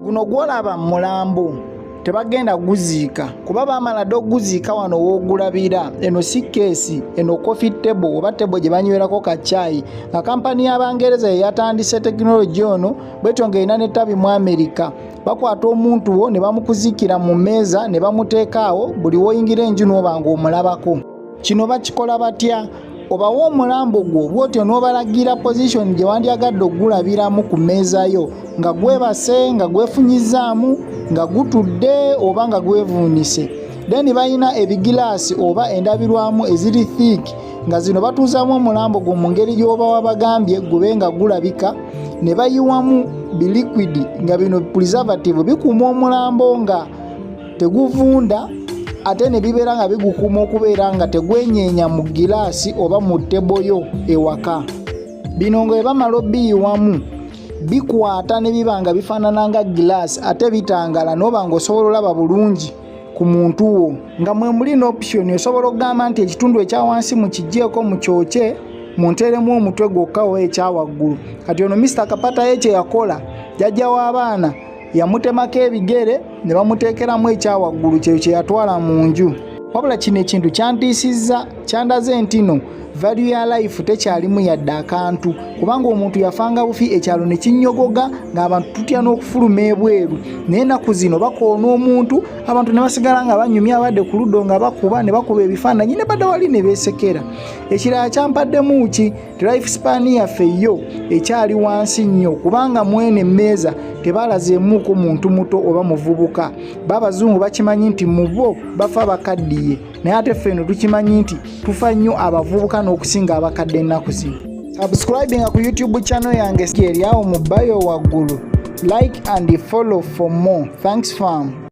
Guno gwolaba mulambo tebagenda guziika kuba bamala dde oguziika wano woogulabira. Eno si keesi, eno coffee table oba table gye banywerako ka chai nga kampani y'Abangereza ye yatandise tekinologi ono bwetyo ng'erina n'ettabi mu Amerika. Bakwata omuntu wo ne bamukuziikira mu mmeeza ne bamuteeka awo buli woyingira enju n'oba ng'omulabako. Kino bakikola batya? Obawa omulambo gwo bw'otyo n'obalagira position gye wandyagadde ogulabiramu ku mmeeza yo nga gwebase nga gwefunyizaamu nga gutudde oba nga gwevuunise. Then balina ebigilaasi oba endabirwamu eziri thick nga zino batuuzaamu omulambo gwo mu ngeri gy'oba wabagambye gube nga gulabika, ne bayiwamu biliquidi nga bino preservative bikuuma omulambo nga teguvunda ate ne bibeera nga bigukuuma okubeera nga tegwenyeenya mu gilaasi oba mu ttebo yo ewaka. Bino nga bamala obiyiwamu bikwata ne biba nga bifaanana nga gilaasi ate bitangala n'oba ng'osobola olaba bulungi ku muntu wo. Nga mwe muli n'option osobola okugamba nti ekitundu ekya wansi mukiggyeeko mu kyokye munteremu omutwe gwokka oba ekyawaggulu. Kati ono Mr. Kapata ye kye yakola, jjajja w'abaana yamutemako ebigere ne bamuteekeramu ekyawaggulu kye kye yatwala mu nju. Wabula kino ekintu kyantiisizza, kyandaze nti no value ya life tekyalimu yadde akantu kubanga omuntu yafanga bufi ekyalo ne kinnyogoga ng'abantu tutya n'okufuluma ebweru. Naye ennaku zino bakoona omuntu abantu ne basigala nga banyumya abadde ku luddo nga bakuba ne bakuba ebifaananyi ne badda wali ne beesekera. Ekirala kyampaddemu ki life span yaffe yo ekyali wansi nnyo kubanga mwene emmeeza tebalazeemuuko muntu muto oba muvubuka. Babazungu bakimanyi nti mu bo bafa bakaddiye, naye ate ffeno tukimanyi nti tufa nnyo abavubuka n'okusinga abakadde ennaku zino. Subscribing ku YouTube channel yange eri awo mu bio waggulu. Like and follow for more. Thanks fam.